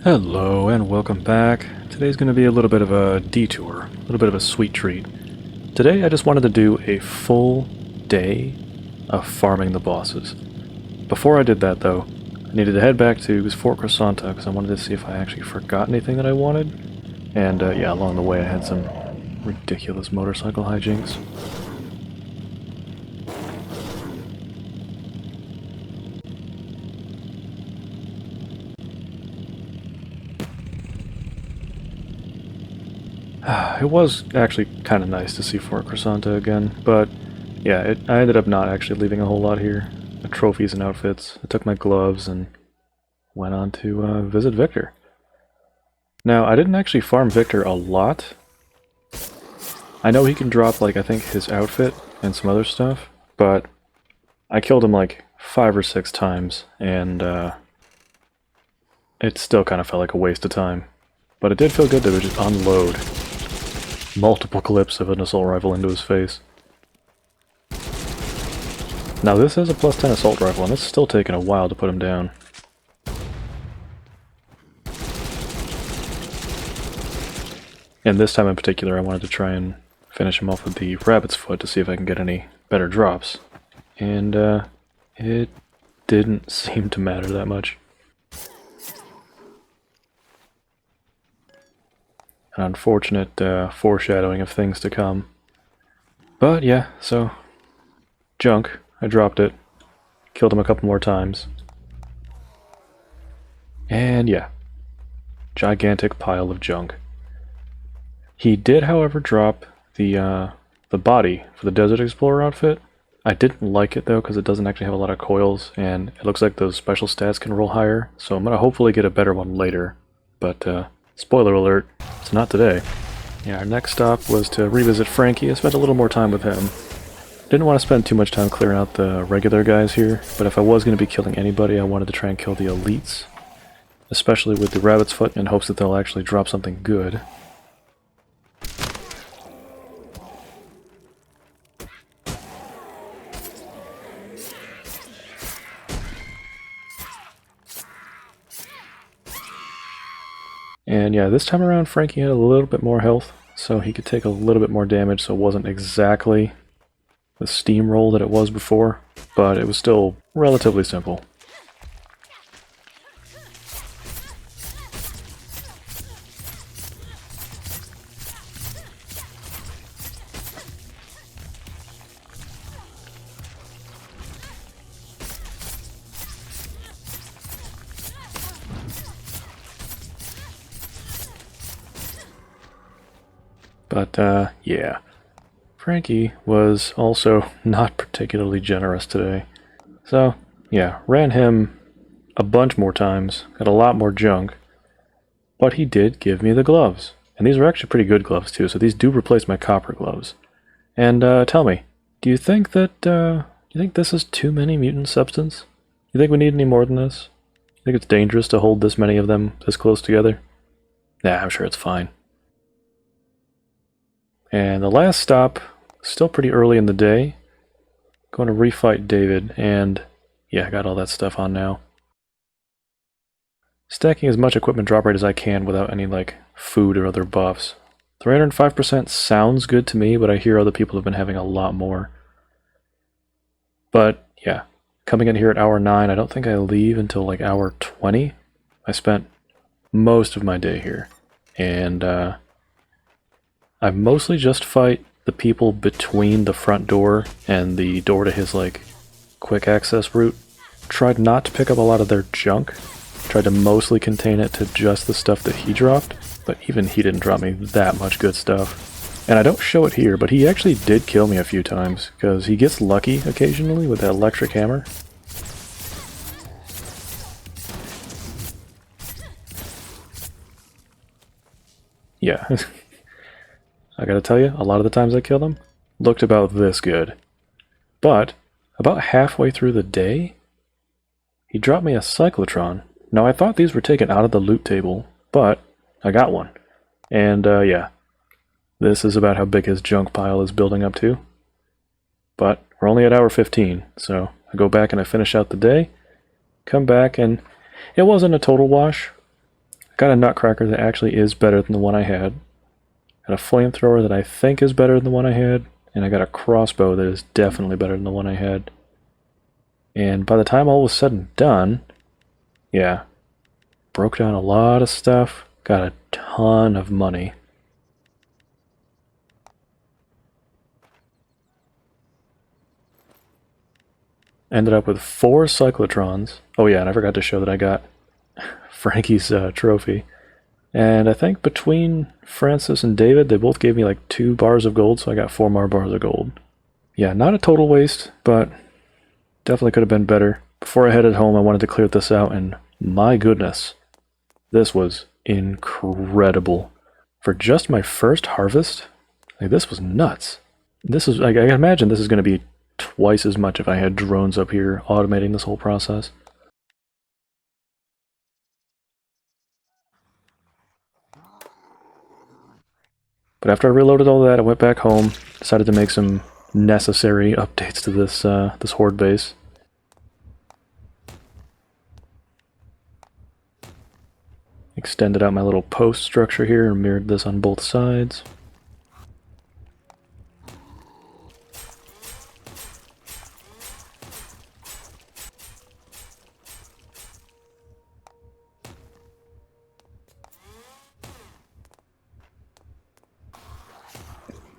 Hello and welcome back. Today's going to be a little bit of a detour, a little bit of a sweet treat. Today I just wanted to do a full day of farming the bosses. Before I did that though, I needed to head back to Fort Crescenta because I wanted to see if I actually forgot anything that I wanted. And yeah, along the way I had some ridiculous motorcycle hijinks. It was actually kind of nice to see Fort Crescenta again, but yeah, I ended up not actually leaving a whole lot here. The trophies and outfits. I took my gloves and went on to visit Victor. Now, I didn't actually farm Victor a lot. I know he can drop, like, I think his outfit and some other stuff, but I killed him like 5 or 6 times, and it still kind of felt like a waste of time. But it did feel good to just unload multiple clips of an assault rifle into his face. Now this is a +10 assault rifle, and it's still taking a while to put him down. And this time in particular, I wanted to try and finish him off with the rabbit's foot to see if I can get any better drops. And it didn't seem to matter that much. An unfortunate foreshadowing of things to come. But yeah, so junk. I dropped it. Killed him a couple more times. And yeah, gigantic pile of junk. He did, however, drop the body for the Desert Explorer outfit. I didn't like it though because it doesn't actually have a lot of coils, and it looks like those special stats can roll higher. So I'm gonna hopefully get a better one later. But spoiler alert, it's not today. Yeah, our next stop was to revisit Frankie. I spent a little more time with him. Didn't want to spend too much time clearing out the regular guys here, but if I was going to be killing anybody, I wanted to try and kill the elites. Especially with the rabbit's foot, in hopes that they'll actually drop something good. And yeah, this time around Frankie had a little bit more health, so he could take a little bit more damage, so it wasn't exactly the steamroll that it was before, but it was still relatively simple. But yeah. Frankie was also not particularly generous today. So, yeah, ran him a bunch more times, got a lot more junk, but he did give me the gloves. And these are actually pretty good gloves too, so these do replace my copper gloves. And tell me, do you think this is too many mutant substance? You think we need any more than this? You think it's dangerous to hold this many of them this close together? Nah, I'm sure it's fine. And the last stop, still pretty early in the day. Going to refight David, and yeah, I got all that stuff on now. Stacking as much equipment drop rate as I can without any, like, food or other buffs. 305% sounds good to me, but I hear other people have been having a lot more. But yeah, coming in here at hour 9, I don't think I leave until like hour 20. I spent most of my day here, and I mostly just fight the people between the front door and the door to his, like, quick access route. Tried not to pick up a lot of their junk. Tried to mostly contain it to just the stuff that he dropped, but even he didn't drop me that much good stuff. And I don't show it here, but he actually did kill me a few times, because he gets lucky occasionally with that electric hammer. Yeah. I gotta tell you, a lot of the times I killed him looked about this good. But about halfway through the day, he dropped me a cyclotron. Now I thought these were taken out of the loot table, but I got one. And yeah, this is about how big his junk pile is building up to. But we're only at hour 15, so I go back and I finish out the day, come back, and it wasn't a total wash. got a nutcracker that actually is better than the one I had. Got a flamethrower that I think is better than the one I had. And I got a crossbow that is definitely better than the one I had. And by the time all was said and done, yeah, broke down a lot of stuff, got a ton of money. Ended up with 4 cyclotrons. Oh yeah, and I forgot to show that I got Frankie's trophy. And I think between Francis and David, they both gave me like 2 bars of gold, so I got 4 more bars of gold. Yeah, not a total waste, but definitely could have been better. Before I headed home, I wanted to clear this out, and my goodness, this was incredible. For just my first harvest, like, this was nuts. This is, like, I imagine this is going to be twice as much if I had drones up here automating this whole process. But after I reloaded all that, I went back home, decided to make some necessary updates to this horde base. Extended out my little post structure here and mirrored this on both sides.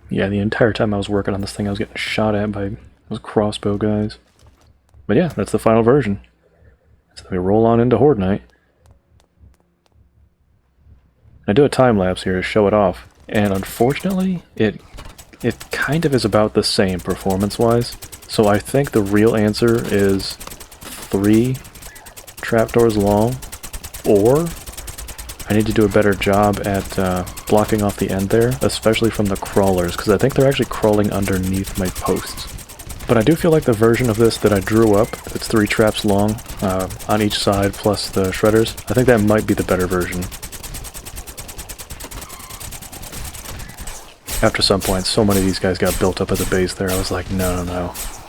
Yeah, the entire time I was working on this thing, I was getting shot at by those crossbow guys. But yeah, that's the final version. So we roll on into Horde Night. I do a time lapse here to show it off, and unfortunately, it kind of is about the same performance-wise. So I think the real answer is 3 trapdoors long, or I need to do a better job at blocking off the end there, especially from the crawlers, because I think they're actually crawling underneath my posts. But I do feel like the version of this that I drew up, that's 3 traps long on each side plus the shredders, I think that might be the better version. After some point, so many of these guys got built up at the base there, I was like, no.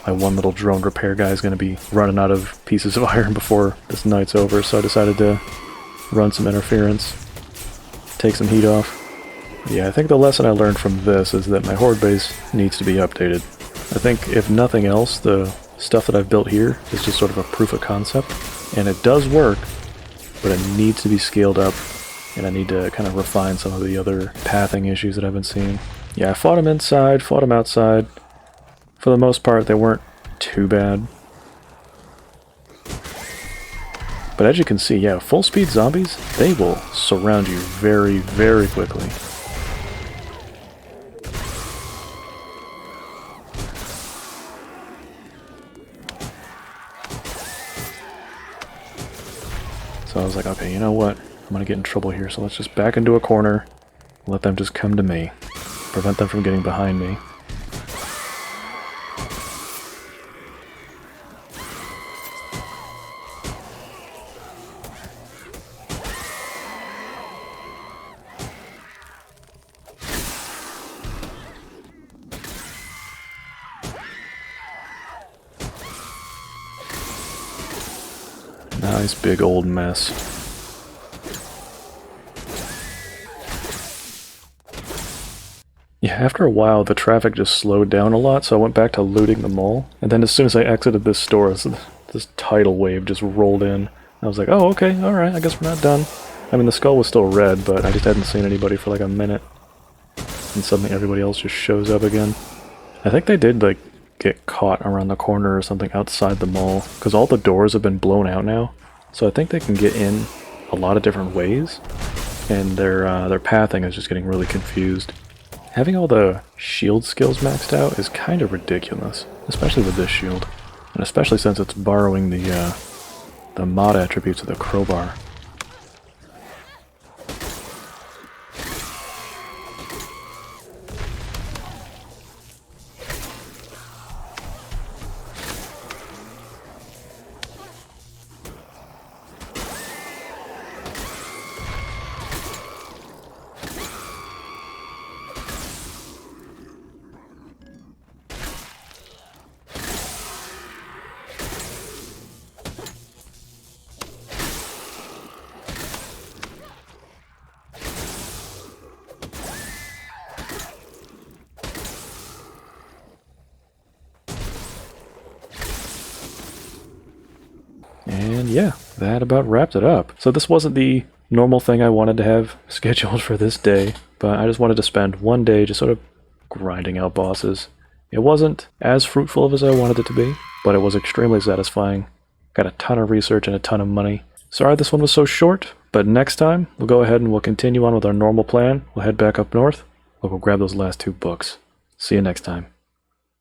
My one little drone repair guy is going to be running out of pieces of iron before this night's over, so I decided to run some interference, take some heat off. Yeah, I think the lesson I learned from this is that my horde base needs to be updated. I think, if nothing else, the stuff that I've built here is just sort of a proof of concept, and it does work, but it needs to be scaled up, and I need to kind of refine some of the other pathing issues that I've been seeing. Yeah, I fought them inside, fought them outside. For the most part, they weren't too bad. But as you can see, yeah, full speed zombies, they will surround you very, very quickly. So I was like, okay, you know what? I'm gonna get in trouble here, so let's just back into a corner, let them just come to me. Prevent them from getting behind me. Nice big old mess. Yeah, after a while the traffic just slowed down a lot, so I went back to looting the mall. And then as soon as I exited this store, this tidal wave just rolled in. I was like, oh, okay, alright, I guess we're not done. I mean, the skull was still red, but I just hadn't seen anybody for like a minute. And suddenly everybody else just shows up again. I think they did, like, get caught around the corner or something outside the mall, because all the doors have been blown out now. So I think they can get in a lot of different ways, and their pathing is just getting really confused. Having all the shield skills maxed out is kind of ridiculous, especially with this shield, and especially since it's borrowing the mod attributes of the crowbar. And yeah, that about wrapped it up. So this wasn't the normal thing I wanted to have scheduled for this day, but I just wanted to spend one day just sort of grinding out bosses. It wasn't as fruitful as I wanted it to be, but it was extremely satisfying. Got a ton of research and a ton of money. Sorry this one was so short, but next time we'll go ahead and we'll continue on with our normal plan. We'll head back up north. We'll go grab those last 2 books. See you next time.